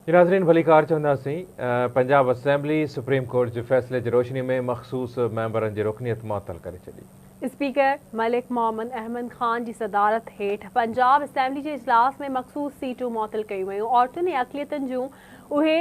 नाज़रीन भली कार चवंदासीं पंजाब असेंबली सुप्रीम कोर्ट जे फ़ैसिले जी रोशनी में मख़सूस मेंबरनि जी रुकनीत मुअतल करे छॾी। स्पीकर मलिक मोहम्मद अहमद खान की सदारत हेठ पंजाब असेंबली के इजलास में मखसूस सीटूं मुअतल कयूं वयूं। औरतुनि ऐं अक़लियतुनि जूं उहे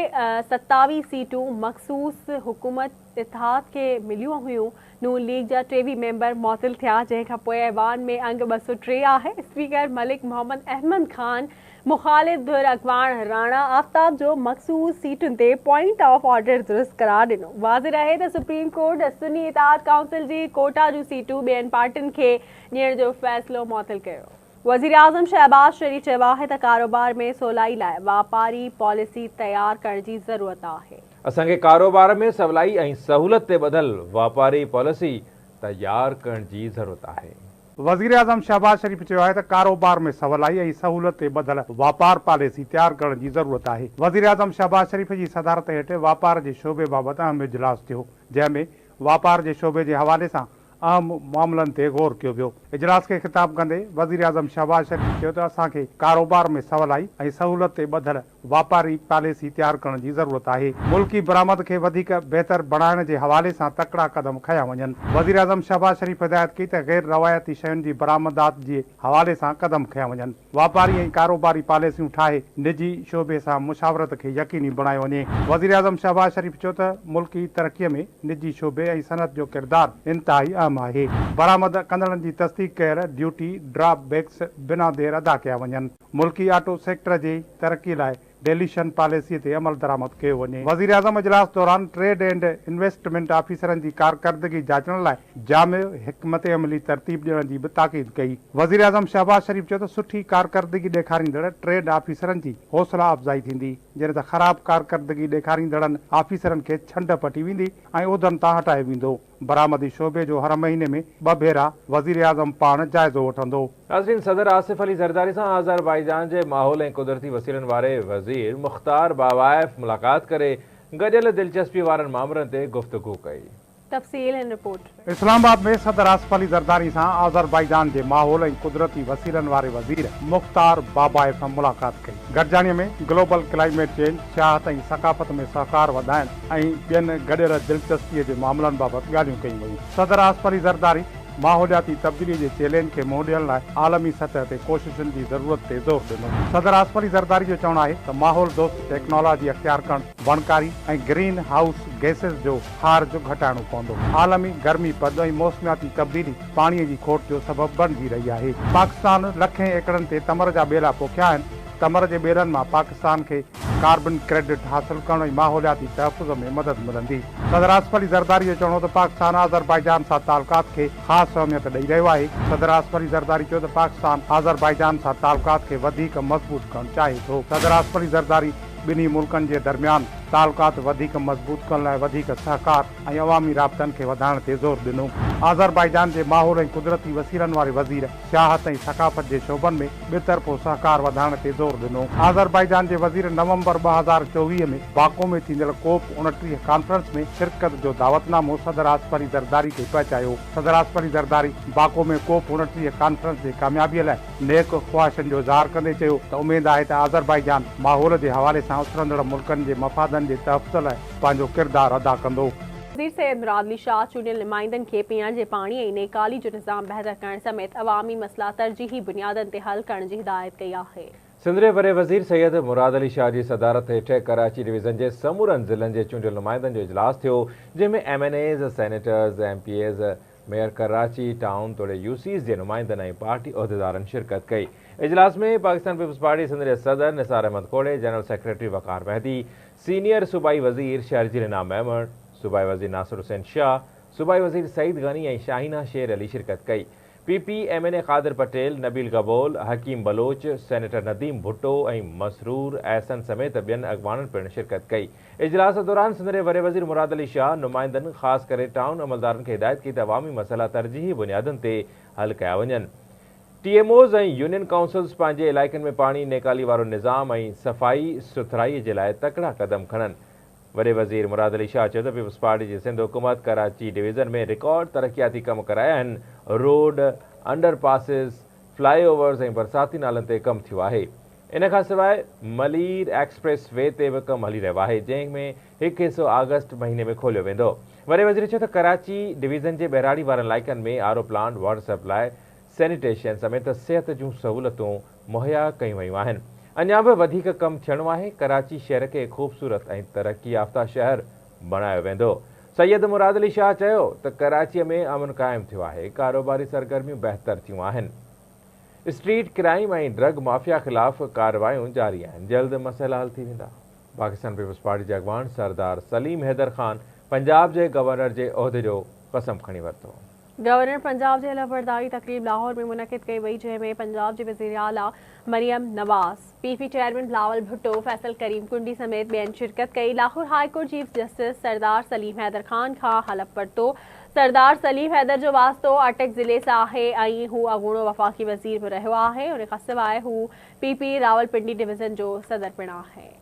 27 सीटूं मखसूस हुकूमत इत्तेहाद के मिलियूं हुयूं। नून लीग जा 23 मेंबर मुअतल थिया, जंहिंखां पोइ ऐवान में अंग 203 आहे। स्पीकर मलिक मोहम्मद अहमद खान मुखालिफ धुर अगवान राणा आफ्ताब जो मखसूस सीटुनि ते पॉइंट ऑफ ऑर्डर दुरुस्त करार ॾिनो। वाज़िह आहे त सुप्रीम कोर्ट सुन्नी इत्तेहाद काउंसिल जी कोटा जूं सीटूं ॿियनि पार्टियुनि खे ॾियण जो फ़ैसिलो मुअतल कयो। वज़ीर आज़म शहबाज शरीफ़ चयो आहे त कारोबार में सवलाई लाइ वापारी पॉलिसी तयारु करण जी ज़रूरत आहे। असांखे कारोबार में सवलाई ऐं सहूलत ते ॿधल वापारी पॉलिसी तयारु करण जी ज़रूरत आहे। वज़ीर आज़म शहबाज शरीफ़ चयो आहे त कारोबार में सवलाई ऐं सहूलत ते ॿधल वापार पॉलिसी तयारु करण जी ज़रूरत आहे। वज़ीर आज़म शहबाज शरीफ़ जी सदारत हेठि वापार जे शोबे बाबति अहम इजलास थियो, जंहिंमें वापार जे शोबे जे हवाले सां अहम मामलनि ते गौर कयो वियो। इजलास खे ख़िताब कंदे वज़ीर आज़म शहबाज शरीफ़ चयो त असांखे कारोबार में सवलाई ऐं सहूलत ते ॿधल वापारी पॉलिसी तयारु करण जी ज़रूरत आहे। मुल्की बरामद खे वधीक बहितर बणाइण जे हवाले सां तकड़ा क़दम खंया वञनि। वज़ीर आज़म शहबाज शरीफ़ हिदायत कई त गैर रवायती शयुनि जी बरामदात जे हवाले सां क़दम खंया वञनि। वापारी ऐं कारोबारी पॉलिसियूं ठाहे निजी शोबे सां मुशावरत खे यकीनी बणायो वञे। वज़ीर आज़म शहबाज शरीफ़ चयो त मुल्की तरक़ीअ में निजी शोबे ऐं सनत जो किरदारु इंतिहाई अहम आहे। बरामद कंदड़नि जी तस्दीक कयल ड्यूटी ड्रॉप बैक्स बिना देर अदा कया वञनि। मुल्की ऑटो सेक्टर जी तरक़ी लाइ डेलिशन पॉलिसी ते अमल दरामद कयो वञे। वज़ीर आज़म इजलास दौरान ट्रेड एंड इन्वेस्टमेंट ऑफिसरनि जी कारकर्दगी जाचण लाइ जामे हिकमत अमली तरतीब ॾियण जी बि ताकीद कई। वज़ीर आज़म शहबाज शरीफ़ चयो त सुठी कारकर्दगी ॾेखारींदड़ ट्रेड ऑफिसरनि जी हौसला अफ़जाई थींदी, जॾहिं त ख़राब कारकर्दगी ॾेखारींदड़नि ऑफिसरनि खे छंड पटी वेंदी ऐं उहिदनि तां हटाए वेंदो। बरामदी शोबे जो हर महीने में 2 भेरा वज़ीर आज़म पाण जाइज़ो वठंदो। नाज़रीन सदर आसिफ अली ज़रदारी सां आज़रबाईजान जे माहौल ऐं कुदरती वसीलनि वारे वज़ीर मुख़्तार बावाइफ़ मुलाक़ात करे गॾियल दिलचस्पी वारनि मामलनि ते गुफ़्तगू कई। तफ़सील इन रिपोर्ट। इस्लामाबाद में सदर आसिफ अली ज़रदारी सां आज़रबाईजान जे माहौल ऐं कुदरती वसीलनि वारे वज़ीर मुख़्तार बावाइफ़ मुलाक़ात कई। गॾिजाणीअ में ग्लोबल क्लाइमेट चेंज, सियाहत ऐं सक़ाफ़त में सहकार वधाइण ऐं ॿियनि गॾियल दिलचस्पीअ जे मामलनि बाबति ॻाल्हियूं कयूं वयूं। सदर आसिफ अली ज़रदारी माहौलियाती तब्दीली जे चैलेंज खे मुंहुं ॾियण लाइ आलमी सतह ते कोशिशुनि जी ज़रूरत ते ज़ोर ॾिनो। सदर आसिफ अली ज़रदारी जो चवणु आहे त माहौल दोस्त टेक्नोलॉजी अख़्तियार करणु, वणकारी ऐं ग्रीन हाउस गैसेस जो ख़ार्ज घटाइणो पवंदो। आलमी गर्मी पद ऐं मौसमियाती तब्दीली पाणीअ जी खोट जो सबबु बणिजी रही आहे। पाकिस्तान लखें एकड़नि ते तमर जा ॿेला पोखिया आहिनि। तमर जे ॿेलनि मां पाकिस्तान खे कार्बन क्रेडिट हासिल करण ऐं माहौलियाती तहफ़ुज़ में मदद मिलंदी। सदर आसिफ अली ज़रदारी जो चवणो त पाकिस्तान आज़रबाईजान सां तालुकात खे ख़ासि अहमियत ॾेई रहियो आहे। सदर आसिफ अली ज़रदारी चयो त पाकिस्तान आज़रबाईजान सां तालुकात खे वधीक मज़बूत करणु चाहे थो। सदर आसिफ अली ज़रदारी ॿिन्ही मुल्कनि जे दरमियान तालुकात वधीक मज़बूत करण लाइ वधीक सहकार ऐं अवामी राब्तनि खे वधाइण ते ज़ोर ॾिनो। आज़रबाईजान जे माहौल ऐं कुदरती वसीलनि वारे वज़ीर सियाहत ऐं सक़ाफ़त जे शोबनि में ॿितरफ़ो सहकार वधाइण ते ज़ोर ॾिनो। आज़रबाईजान जे वज़ीर नवंबर 2024 में बाको में थींदड़ कोप 29 कॉन्फ्रेंस में शिरकत जो दावतनामो सदर आसिफ अली ज़रदारी खे पहुचायो। सदर आसिफ अली ज़रदारी बाको में कोप 29 कॉन्फ्रेंस जे कामयाबीअ लाइ नेक ख़्वाहिशनि जो इज़हार कंदे चयो त उमेद आहे त आज़रबाईजान माहौल जे हवाले सां उछरंदड़ मुल्कनि जे मफ़ादनि जे तहफ़्फ़ुज़ लाइ पंहिंजो किरदारु अदा कंदो। वज़ीर सैयद मुराद अली शाह चूंडियल नुमाइंदनि खे पीअण जे पाणी ऐं नेकाली जो निज़ाम बहितर करण समेत अवामी मसइला तरजीही बुनियादनि ते हल करण जी हिदायत कई आहे। सिंध जे वरे वज़ीर सैयद मुराद अली शाह जी सदारत हेठि कराची डिवीज़न जे समूरनि ज़िलनि जे चूंडियल नुमाइंदनि जो इजलास थियो, जंहिंमें MNAs, senators, MPAs, mayor Karachi town तोड़े UCs जे नुमाइंदनि ऐं पार्टी उहिदेदारनि शिरकत कई। इजलास में पाकिस्तान पीपल्स पार्टी सिंध जे सदर निसार अहमद कोड़े, जनरल सेक्रेटरी वक़ार मेहदी, सीनियर सूबाई वज़ीर शहरजी रिना मेमण, सूबाई वज़ीर नासिर हुसैन शाह, सूबाई वज़ीर सईद गनी ऐं शाहीना शेर अली शिरकत कई। PP MNA क़ादिर पटेल, नबील गबोल, हकीम बलोच, सेनेटर नदीम भुट्टो ऐं मसरूर एहसन समेत ॿियनि अॻवाननि पिणु शिरकत कई। इजलास दौरान सिंध जे वरे वज़ीर मुराद अली शाह नुमाइंदनि ख़ासि करे टाउन अमलदारनि खे हिदायत कई त अवामी मसइला तरजीही बुनियादनि ते हल कया वञनि। TMOs ऐं यूनियन काउंसिल्स पंहिंजे इलाइक़नि में पाणी नेकाली वारो निज़ाम ऐं सफ़ाई सुथराईअ जे लाइ तकड़ा क़दम खणनि। वॾे वज़ीर मुराद अली शाह चयो त पीपल्स पार्टी जी सिंध हुकूमत कराची डिवीज़न में रिकॉर्ड तरक़ियाती कम कराया आहिनि। रोड, अंडरपासिस, फ्लाईओवर्स ऐं बरसाती नालनि ते कमु थियो आहे। इन खां सवाइ मलीर एक्सप्रेस वे ते बि कमु हली रहियो आहे, जंहिंमें हिकु हिसो अगस्त महीने में खोलियो वेंदो। वॾे वज़ीर चयो त कराची डिवीज़न जे ॿहिराड़ी वारनि इलाइक़नि में आरो प्लांट, वाटर सप्लाई, सैनिटेशन समेत सिहत जूं सहूलियतूं मुहैया कयूं वयूं आहिनि। अञा बि वधीक कमु थियणो आहे। कराची शहर खे ख़ूबसूरत ऐं तरक़ी याफ़्ता शहर बणायो वेंदो। सैयद मुराद अली शाह चयो त कराचीअ में अमन क़ाइमु थियो आहे, कारोबारी सरगर्मियूं बहितर थियूं आहिनि। स्ट्रीट क्राइम ऐं ड्रग माफ़िया ख़िलाफ़ कार्रवायूं जारी आहिनि। जल्द मसइला हल थी वेंदा। पाकिस्तान पीपल्स पार्टी जे अॻवान सरदार सलीम हैदर ख़ान पंजाब जे गवर्नर जे उहिदे जो कसम खणी वरितो। गवर्नर पंजाब जे हलफ़बरदारी तक़रीब लाहौर में मुनक़िद कई वई, जंहिंमें पंजाब जे वज़ीर आला मरियम नवाज़, पीपी चेयरमैन बिलावल भुट्टो, फैसल करीम कुंडी समेत ॿियनि शिरकत कई। Lahore high court chief justice Sardar Salim Haider Khan Khan हलफ़ वरितो। सरदार सलीम हैदर जो वास्तो अटक ज़िले सां आहे ऐं हू अॻूणो वफ़ाक़ी वज़ीर बि रहियो आहे। उन खां सवाइ हू पीपी रावलपिंडी डिवीज़न जो सदर पिणु आहे।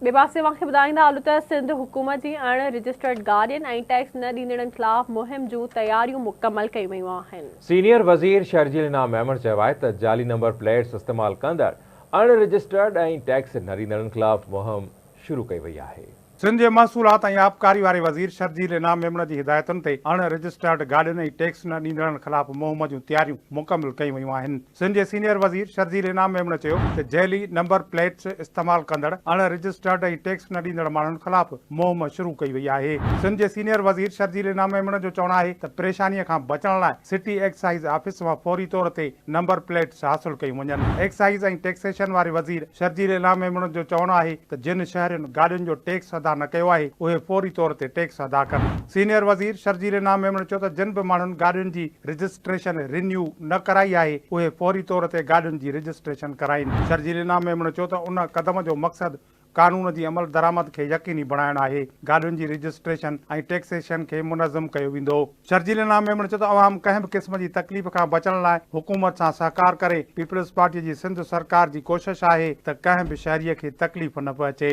ॿिए पासे मूंखे ॿुधाईंदा हलो त सिंध हुकूमत जी अण रजिस्टर्ड गार्डियन ऐं टैक्स न ॾींदड़नि ख़िलाफ़ मुहिम जूं तयारियूं मुकमल कयूं वयूं आहिनि। सीनियर वज़ीर शर्जील इनाम अहमद चयो आहे त जाली नंबर प्लेट्स इस्तेमालु कंदड़ अण रजिस्टर्ड ऐं टैक्स न ॾींदड़नि ख़िलाफ़ मुहिम शुरू कई वई आहे। सिंध जे महसूलात ऐं आबकारी वारे वज़ीर शर्जील इनाम मेमण जी हिदायतुनि ते अण रजिस्टर्ड गार्डियन ऐं टैक्स न ॾींदड़नि ख़िलाफ़ मुहिम जूं तयारियूं मुकमल कयूं वयूं आहिनि। सिंध जे सीनियर वज़ीर शर्जील इनाम मेमण चयो त जैली नंबर प्लेट्स इस्तेमालु कंदड़ अण रजिस्टर्ड ऐं टैक्स न ॾींदड़ माण्हुनि ख़िलाफ़ मुहिम शुरू कई वई आहे। सिंध जे सीनियर वज़ीर शर्जील इनाम मेमण जो चवणु आहे त परेशानीअ खां बचण लाइ सिटी एक्साइज़ ऑफिस मां फौरी तौर ते नंबर प्लेट्स हासिल कयूं वञनि। एक्साइज़ ऐं टैक्सेशन वारे वज़ीर शर्जील इनाम मेमण जो चवणु आहे त जिन शहरनि गाॾियुनि जो टैक्स अदा न कयो आहे उहे फौरी तौर ते टैक्स अदा कनि। सीनियर वज़ीर शर्जील इनाम मेमण चयो त जिन बि माण्हुनि गाॾियुनि जी रजिस्ट्रेशन रिन्यू न कराई आहे उहे फौरी तौर ते गाॾियुनि जी रजिस्ट्रेशन कराइनि। शर्जील इनाम मेमण चयो त उन क़दम जो मक़सदु कानून जी अमल दरामद खे यकीनी बणाइणु आहे। गाॾियुनि जी रजिस्ट्रेशन ऐं टैक्सेशन खे मुनज़म कयो वेंदो। शर्जील इनाम मेमण चयो त अवाम कंहिं बि क़िस्म जी तकलीफ़ खां बचण लाइ हुकूमत सां सहकार करे। पीपल्स पार्टीअ जी सिंध सरकार जी कोशिशि आहे त कंहिं बि शहरीअ खे तकलीफ़ न पहुचे।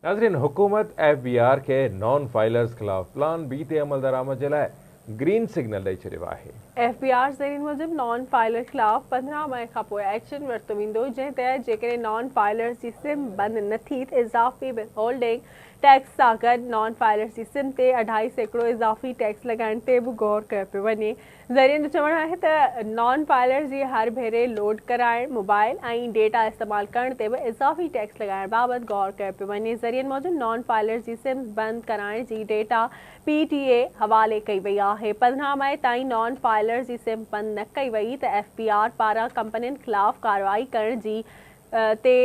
नाज़रीन, हुकूमत FBI खे नॉन फाइलर्स ख़िलाफ़ प्लान B ते अमल दरामद जे लाइ ग्रीन सिग्नल ॾेई छॾियो आहे। FBI ज़रीन मूजिब नॉन फाइलर ख़िलाफ़ 15 मई खां पोइ एक्शन वरितो वेंदो, जंहिं तहत जेकॾहिं नॉन फाइलर्स जी सिम बंदि न थी त इज़ाफ़ी विथहोल्डिंग टैक्स सां गॾु नॉन फाइलर्स जी सिम ते 2.5% इज़ाफ़ी टैक्स लॻाइण ते बि गौर कयो पियो वञे। ज़रीन जो चवणु आहे त नॉन फाइलर्स जी हर भेरे लोड कराइण, मोबाइल ऐं डेटा इस्तेमालु करण ते बि इज़ाफ़ी टैक्स लॻाइण बाबति गौर कयो पियो वञे। ज़रीन मूजिब नॉन फाइलर्स जी सिम बंदि कराइण जी डेटा PTA हवाले कई वई आहे। 15 मई ताईं नॉन फाइलर्स जी सिम बंदि न कई वई त FBI पारां कंपनियुनि ख़िलाफ़ कार्रवाई करण जी ते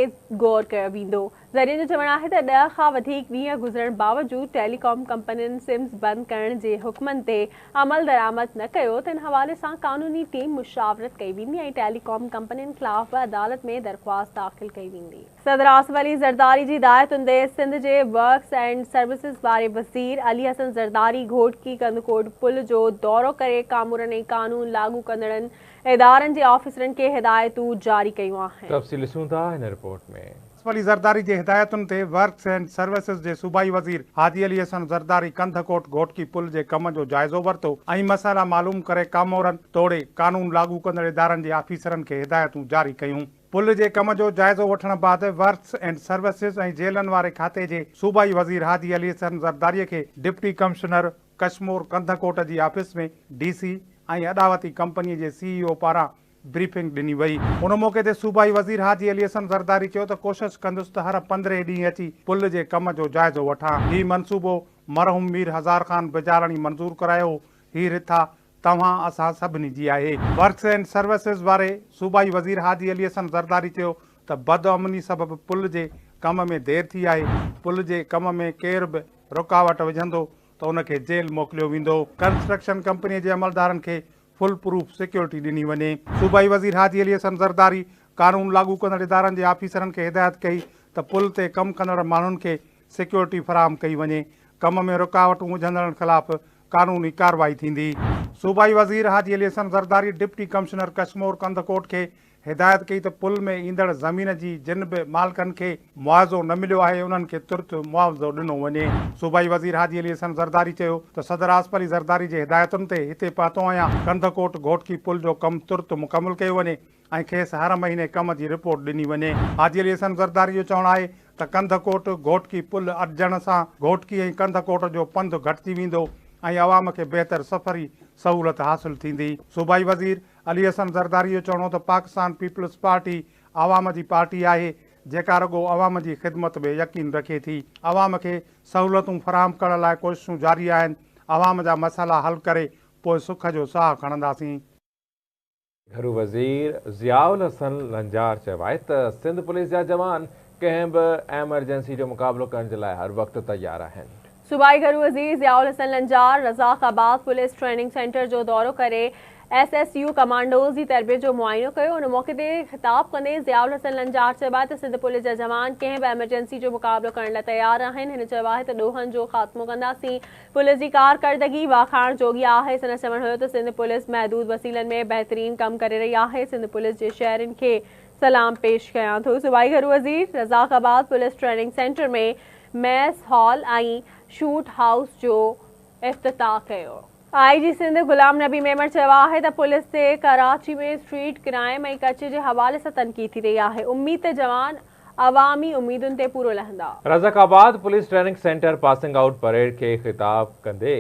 गौर कयो वेंदो। ज़रीन जो चवणु आहे त 10 खां वधीक ॾींहं गुज़रण बावजूदु टेलीकॉम कंपनियुनि सिम्स बंदि करण जे हुक्मनि ते अमल दरामद न कयो त इन हवाले सां कानूनी टीम मुशावरत कई वेंदी ऐं टेलीकॉम कंपनियुनि ख़िलाफ़ अदालत में दरख़्वास्त दाख़िल कई वेंदी। सदर आसिफ अली ज़रदारी जी हिदायतुनि ते सिंध जे वर्क्स एंड सर्विसिस वारे वज़ीर अली हसन ज़रदारी घोटकी कंदकोट पुल जो दौरो करे कामूरनि ऐं कानून लागू कंदड़नि इदारनि जे ऑफिसरनि खे हिदायतूं जारी कयूं आहिनि। तफ़सील ॾिसूं था हिन रिपोर्ट में। अली ज़रदारी जे हिदायतुनि ते वर्क्स एंड सर्विसिस जे सूबाई वज़ीर हाजी अली हसन ज़रदारी कंधकोट घोटकी पुल जे कम जो जाइज़ो वरितो ऐं मसाइला मालूम करे कामोरनि तोड़े कानून लागू कंदड़ इदारनि जे ऑफिसरनि खे हिदायतूं जारी कयूं। पुल जे कम जो जाइज़ो वठण बैदि वर्क्स एंड सर्विसिस ऐं जेलनि वारे खाते जे सूबाई वज़ीर हाजी अली हसन ज़रदारीअ खे डिप्टी कमिश्नर कश्मीर कंधकोट जी ऑफिस में DC ऐं अॾावती कंपनीअ जे CEO पारां ब्रीफिंग ॾिनी वई। उन मौक़े ते सूबाई वज़ीर हाजी अली हसन ज़रदारी चयो त कोशिशि कंदुसि त हर 15 ॾींहं अची पुल जे कम जो जाइज़ो वठां। हीउ मनसूबो मरहूम मीर हज़ार ख़ान बिजारणी मंज़ूर करायो। हीउ रिथा तव्हां असां सभिनी जी आहे। वर्क्स एंड सर्विसिस वारे सूबाई वज़ीर हाजी अली हसन ज़रदारी चयो त बदअमनी सबबि पुल जे कम में देरि थी आहे। पुल जे कम में केर बि रुकावट विझंदो त उनखे जेल मोकिलियो वेंदो। कंस्ट्रक्शन कंपनीअ जे अमलदारनि खे फुल प्रूफ सिक्योरिटी ॾिनी वञे। सूबाई वज़ीर हाजी अली हसन ज़रदारी कानून लागू कंदड़ इदारनि जे ऑफिसरनि खे हिदायत कई त पुल ते कमु कंदड़ माण्हुनि खे सिक्योरिटी फराहम कई वञे। कम में रुकावटूं विझंदड़नि ख़िलाफ़ कानूनी कार्रवाई थींदी। सूबाई वज़ीर हाजी अली हसन ज़रदारी डिप्टी कमिश्नर कश्मीर कंधकोट खे हिदायत कई त पुल में ईंदड़ ज़मीन जी जिन बि मालिकनि खे मुआवज़ो न मिलियो आहे उन्हनि खे तुर्त मुआवज़ो ॾिनो वञे। सूबाई वज़ीर हाजी अली हसन ज़रदारी चयो त सदर आसिफ अली ज़रदारी जे हिदायतुनि ते हिते पहुतो आहियां कंधकोट घोटकी पुल जो कमु तुर्त मुकमल कयो वञे ऐं खेसि हर महीने कम जी रिपोर्ट ॾिनी वञे। हाजी अली हसन ज़रदारी जो चवणु आहे त कंधकोट घोटकी पुल अॾजण सां घोटकी ऐं कंधकोट जो पंधु घटिजी वेंदो ऐं अवाम खे बहितर सफ़री सहूलत हासिल थींदी। सूबाई वज़ीर अली हसन ज़रदारी जो चवणो त पाकिस्तान पीपल्स पार्टी आवाम जी पार्टी आहे जेका रुॻो अवाम जी ख़िदमत में यकीन रखे थी। अवाम खे सहूलतूं फ़राहम करण लाइ कोशिशूं जारी आहिनि। अवाम जा मसइला हल करे पोइ सुख जो साह खणंदासीं। घरू वज़ीर ज़ियाउल हसन लंजार चयो आहे त सिंध पुलिस जा जवान कंहिं बि एमरजेंसी जो मुक़ाबिलो करण जे लाइ हर वक़्तु तयारु आहिनि। सूबाई घरू वज़ीर Ziaul Hasan Lanjar Razzaqabad police training centre जो दौरो करे SSU कमांडोज़ जी तरबियत जो मुआइनो कयो। उन मौक़े ते ख़िताब कंदे ज़ियाउल हसन लंजार चयो आहे त सिंध पुलिस जा जवान कंहिं बि एमरजेंसी जो मुक़ाबिलो करण लाइ तयारु आहिनि। हिन चयो आहे त ॾोहनि जो ख़ात्मो कंदासीं। पुलिस जी कारकर्दगी वाखाण जोगी आहे। संदन चवणु हुयो त सिंध पुलिस महदूद वसीलनि में बहितरीन कमु करे रही आहे। सिंध पुलिस जे शहरनि खे सलाम पेश कयां थो। सूबाई घरू वज़ीर रज़ाक़ाबाद पुलिस ट्रेनिंग सेंटर में मैस हॉल ऐं शूट हाउस जो इफ़्तिताह कयो। IG सिंध गुलाम नबी मेमण चयो आहे त पुलिस ते कराची में स्ट्रीट क्राइम ऐं कचे जे हवाले सां तनक़ीद थी रही आहे। उम्मीद त जवान अवामी उम्मीदुनि ते पूरो लहंदा। Razzaqabad police training centre passing out parade खे ख़िताब कंदे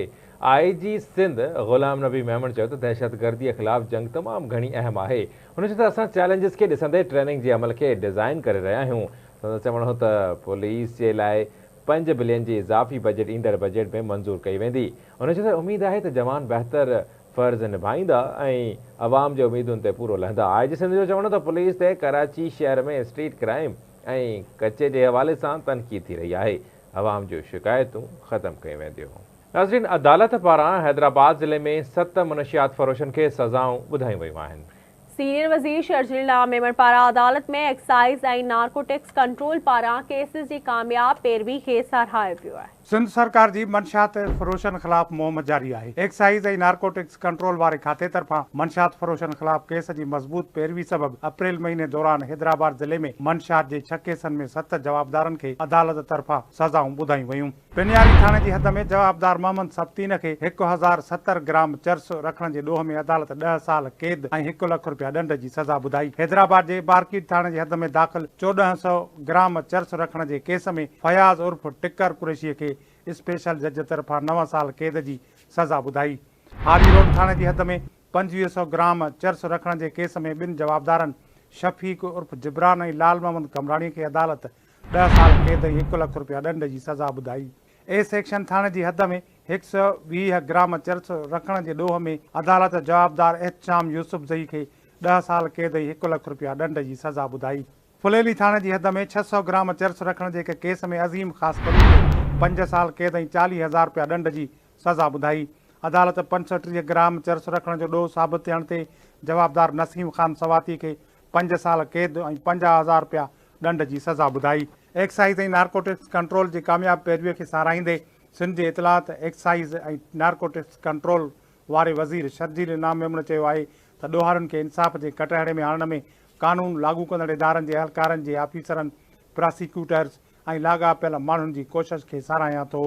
IG सिंध गुलाम नबी मेमण चयो त दहशतगर्दीअ ख़िलाफ़ जंग तमामु घणी अहम आहे। हुन चयो त असां चैलेंजिस खे ॾिसंदे ट्रेनिंग जे अमल खे डिज़ाइन करे रहिया आहियूं। संदन चवणु हो त पुलिस जे लाइ 5 बिलियन जी इज़ाफ़ी बजट ईंदड़ बजट में मंज़ूर कई वेंदी। हुन चयो त उमेद आहे त जवान बहितर फ़र्ज़ निभाईंदा ऐं अवाम जे उमेदुनि ते पूरो लहंदा। IG सिंध जो चवणो त पुलिस ते कराची शहर में स्ट्रीट क्राइम ऐं कचे जे हवाले सां तनक़ीद थी रही आहे। अवाम जूं शिकायतूं ख़तमु कयूं वेंदियूं। नाज़रीन, अदालत पारां हैदराबाद ज़िले में 7 मुनशियात फ़रोशनि खे सज़ाऊं ॿुधायूं वयूं आहिनि। सीनियर वज़ीर शर्जील नाम मेमण पारां अदालत में एक्साइज़ ऐं नार्कोटिक्स कंट्रोल पारां केसिस जी कामयाब पैरवी खे साराहियो पियो आहे। सिंध सरकार जी मंशियात फ़रोशनि ख़िलाफ़ मुहिम जारी आहे। एक्साइज़ ऐं नार्कोटिक्स कंट्रोल वारे खाते तरफ़ां मंशियात फ़रोशनि ख़िलाफ़ केस जी मज़बूत पैरवी सबबि अप्रैल महीने दौरान हैदराबाद ज़िले में मंशियात जे 6 केसनि में 7 जवाबदारनि खे अदालत तरफ़ां सज़ाऊं ॿुधायूं वयूं। पिनियारी थाणे जी हद में जवाबदार मोहम्मद सब्तीन खे 1070 ग्राम चर्स रखण जे ॾोह में अदालत 10 साल कैद ऐं 1 लख रुपया ॾंड जी सज़ा ॿुधाई। हैदराबाद जे बारकीट थाणे जी हद में दाख़िल 1400 ग्राम चर्स रखण जे केस में फयाज़ उर्फ टिक्कर कुरैशीअ खे स्पेशल जज तरफ़ां 9 साल कैद जी सज़ा ॿुधाई। हारी रोड थाणे जी हद में 2500 ग्राम चर्स रखण जे केस में 2 जवाबदारनि शफ़ीक उर्फ जिब्रान ऐं लाल मोहम्मद कमराणी खे अदालत 10 साल कैद ऐं 1 लख रुपया ॾंड जी सज़ा ॿुधाई। ए सेक्शन थाणे जी हद में 120 ग्राम चर्स रखण जे ॾोह में अदालत जवाबदार एहतशाम यूसुफ ज़ई खे 10 साल कैद ऐं 1 लख रुपया ॾंड जी सज़ा ॿुधाई। फुलेली थाणे जी हद में 600 ग्राम चर्स रखण जे केस में अज़ीम ख़ासकरी खे 5 साल कैद ऐं 40,000 रुपया ॾंड जी सज़ा ॿुधाई। अदालत 35 ग्राम चर्स रखण जो ॾोह साबित थियण ते जवाबदार नसीम ख़ान सवाती खे 5 साल कैद ऐं 50,000 रुपया ॾंड जी सज़ा ॿुधाई। एक्साइज़ ऐं नार्कोटिक्स कंट्रोल जी कामयाब पैरवीअ खे साराहींदे सिंध जे इतलात एक्साइज़ ऐं नार्कोटिक्स कंट्रोल वारे वज़ीर शर्जील नाम मेमण चयो आहे त ॾोहारुनि खे इंसाफ़ जे कटहरे में आणण में कानून लागू कंदड़ इदारनि जे अहलकारनि जे ऑफिसरनि प्रोसिक्यूटर्स ऐं लाॻापियल माण्हुनि जी कोशिश खे साराहियां थो।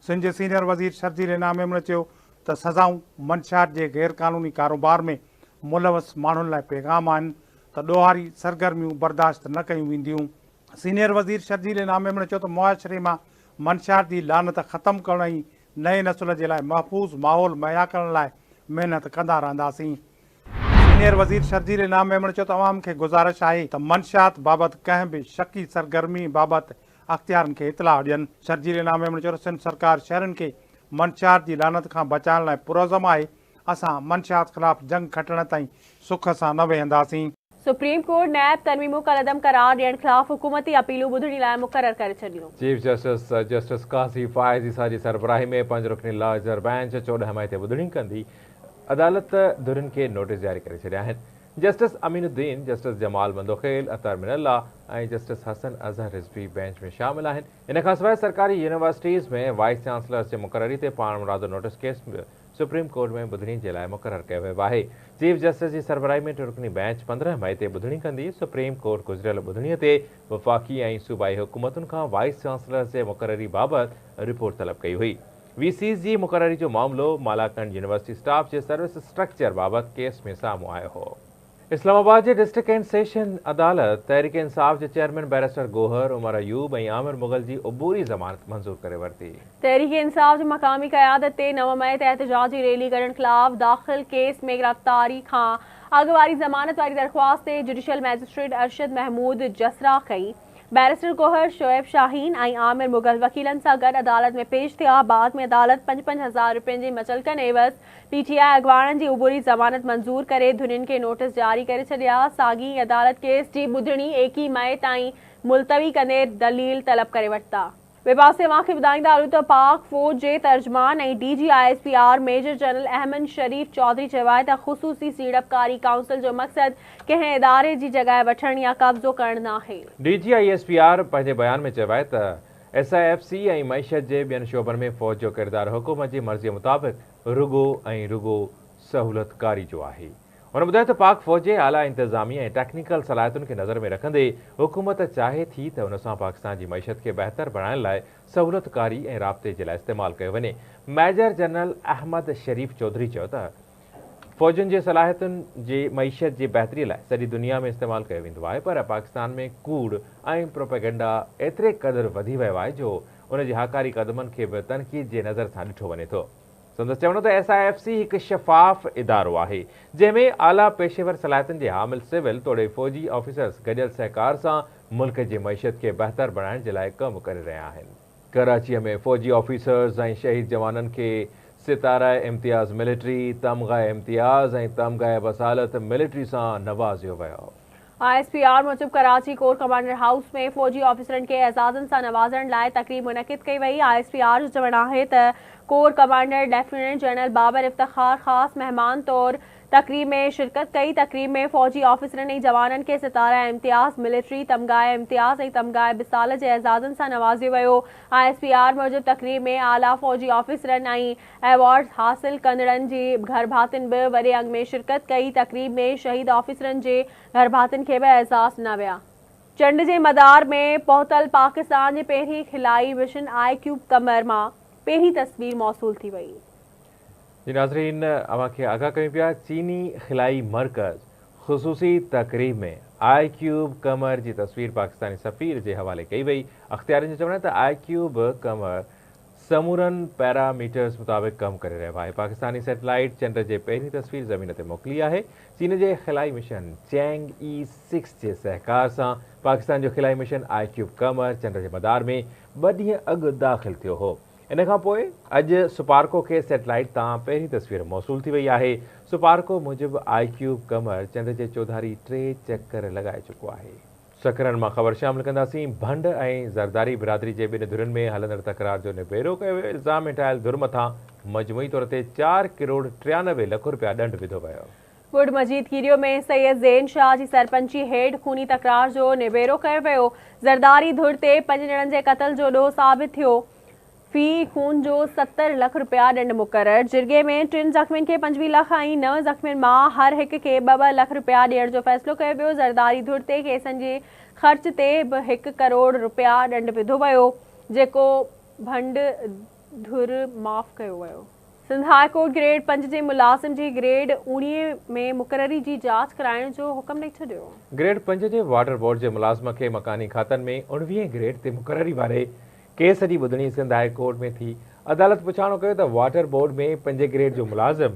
सिंध जे सीनियर वज़ीर शर्जील नाम मेमण चयो त सज़ाऊं मंशियात जे गैर क़ानूनी कारोबार में मुलवस माण्हुनि लाइ पैगाम आहिनि त ॾोहारी सरगर्मियूं बर्दाश्त न कयूं वेंदियूं। सीनियर वज़ीर शर्जील नाम मेमण चयो त मुआशरे मां मंशियात जी लानत ख़तमु करण ऐं नए नसुल जे लाइ महफ़ूज़ माहौल मुहैया करण लाइ महिनत कंदा रहंदासीं। सीनियर वज़ीर शर्जील नाम मेमण चयो त अवाम खे गुज़ारिश आहे त मंशियात बाबति कंहिं बि शकी सरगर्मी बाबति अख़्तियारनि खे इतलाह ॾियनि। शर्जील नाम मेमण चयो त सिंध सरकार शहरनि खे मंशियात जी लानत खां बचाइण लाइ पुरज़म आहे। असां मंशियात ख़िलाफ़ जंग खटण ताईं सुख सां न वेहंदासीं। सुप्रीम कोर्ट नैब तरमीमूं कलदम करार ॾियण ख़िलाफ़ हुकूमती अपीलूं ॿुधण लाइ मुक़रर करे छॾियो। चीफ जस्टिस काज़ी फ़ाइज़ ईसा जी सरबराही में 5 रुकनी लार्जर बेंच 14 हिमायत ते ॿुधणी कंदी। अदालत धुरियुनि खे नोटिस जारी करे छॾिया आहिनि। जस्टिस अमीनुद्दीन, जस्टिस जमाल मंदोखेल, अतर मिनल्ला ऐं जस्टिस हसन अज़हर रिज़वी बेंच में शामिल आहिनि। इन खां सवाइ सरकारी यूनिवर्सिटीज़ में वाइस चांसलर्स जे मुक़ररी ते पाण मुरादो नोटिस केस सुप्रीम कोर्ट में ॿुधणी जे लाइ मुक़ररु कयो वियो आहे। चीफ जस्टिस जी सरबराही में टुरकनी बेंच 15 मई ते ॿुधणी कंदी। सुप्रीम कोर्ट गुज़िरियल ॿुधणीअ ते वफ़ाक़ी ऐं सूबाई हुकूमतुनि खां वाइस चांसलर जे मुक़ररी बाबति रिपोर्ट तलब कई हुई। वीसीज़ जी मुक़ररी जो मामलो मालाकंड यूनिवर्सिटी स्टाफ जे सर्विस स्ट्रक्चर बाबति केस में साम्हूं आयो हो। इस्लामाबाद जे डिस्ट्रिक्ट एंड सेशन अदालत तहरीक इंसाफ जे चेयरमैन बैरिस्टर गोहर, उमर अयूब ऐं आमिर मुग़ल जी उबूरी ज़मानत मंज़ूर करे वरिती। तहरीक इंसाफ जी मक़ामी क़यादत ते 9 मई ते एहतजाजी रैली करण ख़िलाफ़ दाख़िल केस में गिरफ़्तारी खां अॻु वारी ज़मानत वारी दरख़्वास्त ते जुडिशियल मैजिस्ट्रेट अरशद महमूद जसरा कई। बैरिस्टर गोहर, शोएब शाहीन ऐं आमिर मुग़ल वकीलनि सां गॾु अदालत में पेश थिया। बाद में अदालत 5-5 हज़ार रुपयनि जे मचलकनि एवज़ पीटीआई अॻवाननि जी उबूरी ज़मानत मंज़ूर करे धुनियुनि खे नोटिस जारी करे छॾिया। साॻी अदालत केस जी ॿुधणी 21 मई ताईं मुलतवी कंदे दलील तलब करे वरिता। ॿिए पासे वांखे ॿुधाईंदा आहियूं त पाक फ़ौज जे तर्जुमान ऐं DG ISPR major general Ahmed Sharif Chaudhry चयो आहे त ख़ुसूसी सीड़पकारी काउंसिल जो मक़सदु कंहिं इदारे जी जॻह वठणु या कब्ज़ो करणु न आहे। DG ISPR पंहिंजे बयान में चयो आहे त SIFC ऐं मईशत जे ॿियनि शोबनि में फ़ौज जो किरदारु हुकूमत जी मर्ज़ीअ मुताबिक़ रुगो सहूलतकारी जो आहे। हुन ॿुधायो त पाक फ़ौज जे आला इंतज़ामी ऐं टेक्निकल सलाहियतुनि खे नज़र में रखंदे हुकूमत चाहे थी त हुन सां पाकिस्तान जी मईशत खे बहितर बणाइण लाइ सहूलतकारी ऐं राब्ते जे लाइ इस्तेमालु कयो वञे। मेजर जनरल अहमद शरीफ चौधरी चयो त फ़ौजुनि जे सलाहियतुनि जी मईशत जी बहितरीअ लाइ सॼी दुनिया में इस्तेमालु कयो वेंदो आहे, पर पाकिस्तान में कूड़ ऐं प्रोपेगेंडा एतिरे क़दुरु वधी वियो आहे जो उन जी हाकारी क़दमनि खे बि तनक़ीद जे नज़र सां ॾिठो वञे थो। संदसि चवणो त SIFC हिकु शफ़ाफ़ इदारो आहे जंहिंमें आला पेशेवर सलाहियतुनि जे हामिल सिविल तोड़े फ़ौजी ऑफिसर्स गॾियल सहकार सां मुल्क जी मईशत खे बहितर बणाइण जे लाइ कमु करे रहिया आहिनि। कराचीअ में फ़ौजी ऑफिसर्स ऐं शहीद जवाननि खे सितारा इम्तियाज़ मिलिट्री, तमग़ा इम्तियाज़ ऐं तमग़ा बसालत मिलिट्री सां नवाज़ियो वियो। ISPR मूजिब कराची कोर कमांडर हाउस में फ़ौजी ऑफिसरनि खे एज़ाज़नि सां नवाज़ण लाइ तक़रीब मुनक़िद कई वई। ISPR जो चवणु आहे त कोर कमांडर लेफ्टिनेंट जनरल बाबर इफ्तिखार ख़ासि महिमान तौरु तक़रीब में शिरकत कई। तक़रीब में फ़ौजी ऑफिसरनि ऐं जवाननि खे सितारा इम्तियाज़ मिलिट्री, तमग़ा इम्तियाज़ ऐं तमग़ा बिसालत जे एज़ाज़नि सां नवाज़ियो वियो। ISPR मूजिब तक़रीब में आला फ़ौजी ऑफिसरनि ऐं एवॉर्ड हासिल कंदड़नि जी घर भातियुनि बि वॾे अंग में शिरकत कई। तक़रीब में शहीद ऑफिसरनि जे घर भातियुनि खे बि एज़ाज़ ॾिना विया। चंड जे मदार में पहुतल पाकिस्तान जे पहिरीं खिलाई मिशन IQ कमर मां पहिरीं तस्वीर मौसूल थी वई। जी नाज़रीन, अवां खे आगाह कयूं पिया चीनी खिलाई मर्कज़ ख़ुसूसी तक़रीब में IQ कमर जी तस्वीर पाकिस्तानी सफ़ीर जे हवाले कई वई। अख़्तियारनि जो चवणु आहे त IQ कमर समूरनि पैरामीटर्स मुताबिक़ कमु करे रहियो आहे। पाकिस्तानी सैटेलाइट चंड जे पहिरीं तस्वीर ज़मीन ते मोकिली आहे। चीन जे खिलाई मिशन चैंग-E6 जे सहकार सां पाकिस्तान जो खिलाई मिशन IQ कमर चंड जे मदार में 2 ॾींहं अॻु दाख़िल थियो हो। इन खां पोइ अॼु सुपार्को खे सैटेलाइट तां पहिरीं तस्वीर मौसूल थी वई आहे। सुपार्को मूजिब IQ कमर चंड जे चौधारी 3 चकर लॻाए चुको आहे। सकरनि मां ख़बर शामिल कंदासीं। भंड ऐं ज़रदारी बिरादरी जे ॿिनि धुरनि में हलंदड़ तकरार जो निबेरो कयो वियो। इल्ज़ाम हेठायल धुर मथां मजमूई तौर ते 4 करोड़ 93 लख रुपया ॾंड विधो वियो। गुड मजीद कीरियो में सैयद ज़ैन शाह जी सरपंची हेठि खूनी तकरार जो निबेरो कयो वियो। ज़रदारी धुर ते 5 ॼणनि जे क़त्ल जो ॾोह साबित थियो। फी खून जो 70 लख रुपया ॾंड मुक़रर। जिरगे में 3 ज़ख़्मियुनि खे 25 लख ऐं 9 ज़ख़्मियुनि मां हर हिक खे 2-2 लख रुपया ॾियण जो फ़ैसिलो कयो वियो। ज़रदारी धुर ते केसनि जे ख़र्च ते बि 1 करोड़ रुपया ॾंड विधो वियो, जेको भंड धुर माफ़ कयो वियो। सिंध हाई कोर्ट ग्रेड 5 जे मुलाज़िम जी ग्रेड 19 में मुक़ररी जी जांच कराइण जो हुकुम ॾेई छॾियो। ग्रेड 5 जे वाटर बोर्ड जे मुलाज़िम खे मकानी खातनि में 19 ग्रेड ते मुक़ररी वारे केस जी ॿुधणी सिंध हाई कोर्ट में थी। अदालत पुछाणो कयो त वाटर बोर्ड में 5 ग्रेड जो मुलाज़िम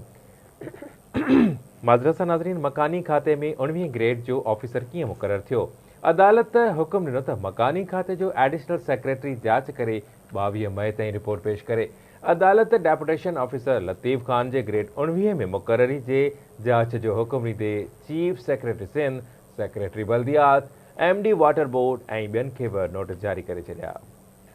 माज़रत नाज़रीन मकानी खाते में 19 ग्रेड जो ऑफिसर कीअं मुक़ररु थियो। अदालत हुकुम ॾिनो त मकानी खाते जो एडिशनल सेक्रेटरी जांच करे 22 मई ताईं रिपोर्ट पेश करे। अदालत डेपुटेशन ऑफिसर लतीफ़ ख़ान जे ग्रेड 19 में मुक़ररी जे जांच जो हुकुम ॾींदे चीफ सेक्रेटरी सिंध, सेक्रेटरी बल्दियात, MD वाटर बोर्ड ऐं ॿियनि खे बि नोटिस जारी करे छॾिया।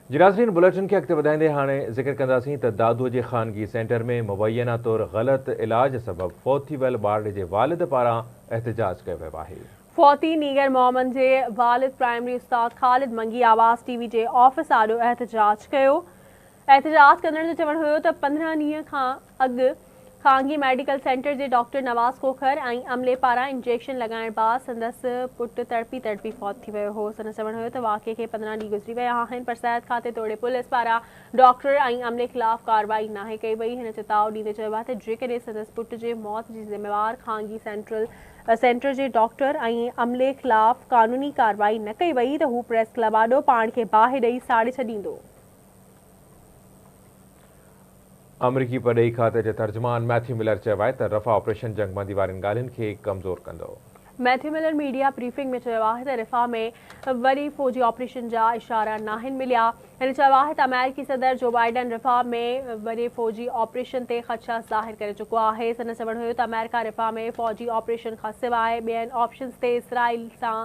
नाज़रीन, बुलेटिन खे अॻिते वधाईंदे हाणे ज़िक्र कंदासीं त दादूअ जे ख़ानगी सेंटर में मुबैना तौरु ग़लति इलाज सबबि फ़ौत थी वियल ॿार जे वालिद पारां एहतजाज कयो वियो आहे। फ़ौती नीगर मोहम्मद जे वालिद प्राइमरी उस्ताद ख़ालिद मंगी आवाज़ TV जे ऑफिस आॾो एहतजाज कयो। एहतजाज कंदड़ जो चवणु हुयो त 15 ॾींहं खां अॻु खांगी मेडिकल सेंटर जे डॉक्टर नवाज़ खोखर ऐं अमले पारां इंजेक्शन लॻाइण बाद संदसि पुटु तड़पी फौत थी वियो हो। सन चवणु हुयो त वाक़िए खे 15 ॾींहं गुज़री विया आहिनि, पर सिहत खाते तोड़े पुलिस पारां डॉक्टर ऐं अमले ख़िलाफ़ कार्रवाई नाहे कई वई। हिन चेताव ॾींदे चयो आहे त जेकॾहिं संदसि पुट जे मौत जी ज़िम्मेवार खांगी सेंटर जे डॉक्टर ऐं अमले ख़िलाफ़ कानूनी कार्रवाई न कई वई त हू प्रेस क्लब आॾो पाण खे बाहि ॾेई साड़े छॾींदो। अमरीकी परॾेही खाते जे तर्जुमान मैथ्यू मिलर चयो आहे त रफ़ा ऑपरेशन जंगबंदी वारनि ॻाल्हियुनि खे कमज़ोर कंदो। मैथ्यू मिलर मीडिया ब्रीफिंग में चयो आहे त रिफ़ा में वरी फ़ौजी ऑपरेशन जा इशारा नाहिनि मिलिया। हिन चयो आहे त अमेरिकी सदर जो बाइडन रिफ़ा में वरी फ़ौजी ऑपरेशन ते ख़दशा ज़ाहिर करे चुको आहे। सन चवणु हुयो त अमेरिका रिफ़ा में फ़ौजी ऑपरेशन खां सवाइ ॿियनि ऑप्शन्स ते इसराइल सां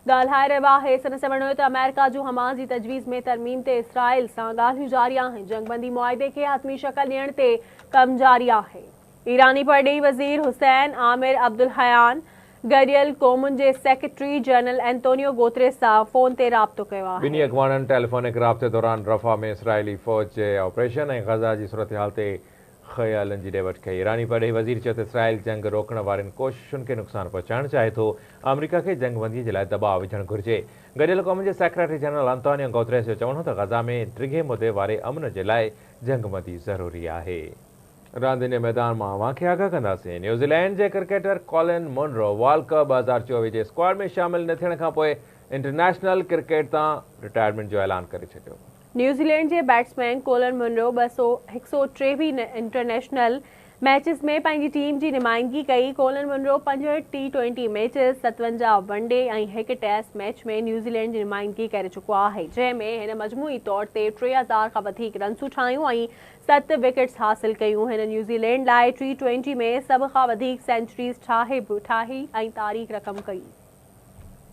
ॻाल्हाए रहियो आहे। सन चवणु हुयो त अमेरिका जूं हमास जी तजवीज़ में तरमीम ते इसराइल सां ॻाल्हियूं जारी आहिनि। जंगबंदी मुआहिदे खे हतमी शक्ल ॾियण ते कमु जारी आहे। ईरानी परॾेही वज़ीर हुसैन आमिर अब्दुल हयान ॻंढियल क़ौमुनि जे सेक्रेटरी जनरल एंटोनियो गुतेरेस सां फ़ोन ते राब्तो कयो आहे। ॿिन्ही अॻवाननि टेलीफोनिक राब्ते दौरान रफ़ा में इसराइली फ़ौज जे ऑपरेशन ऐं ग़ज़ा जी सूरतहाल ते ख़यालनि जी ॾे वठि कई। ईरानी परॾेही वज़ीर चयो त इसराइल जंग रोकण वारनि कोशिशुनि खे नुक़सानु पहुचाइणु चाहे थो। अमरीका खे जंगबंदीअ जे लाइ दॿाउ विझणु घुरिजे। ॻंढियल क़ौमुनि जे सेक्रेटरी जनरल एंटोनियो गुतेरेस जो चवणु हो त ग़ज़ा में टिघे मुदे वारे अमन जे लाइ जंगबंदी ज़रूरी आहे। रांदियुनि जे मैदान मां अव्हांखे आगाह कंदासीं। न्यूज़ीलैंड जे क्रिकेटर कॉलिन मुनरो वर्ल्ड कप 2024 जे स्क्वाड में शामिल न थियण खां पोइ इंटरनेशनल क्रिकेट तां रिटायरमेंट जो ऐलान करे छॾियो। न्यूज़ीलैंड जे batsman Colin Munro 123 international matches में पंहिंजी टीम जी नुमाइंदगी कई। Colin Munro 5 T20 matches, 57 one day ऐं 1 टेस्ट मैच में न्यूज़ीलैंड जी नुमाइंदगी करे चुको आहे, जंहिंमें हिन मजमूई तौर ते 3000 खां वधीक रन्सूं ठाहियूं ऐं 7 विकेट्स हासिल कयूं। हिन न्यूज़ीलैंड लाइ T20 में सभ खां वधीक सेंचुरीज़ ठाही ऐं तारीख़ रक़म कई।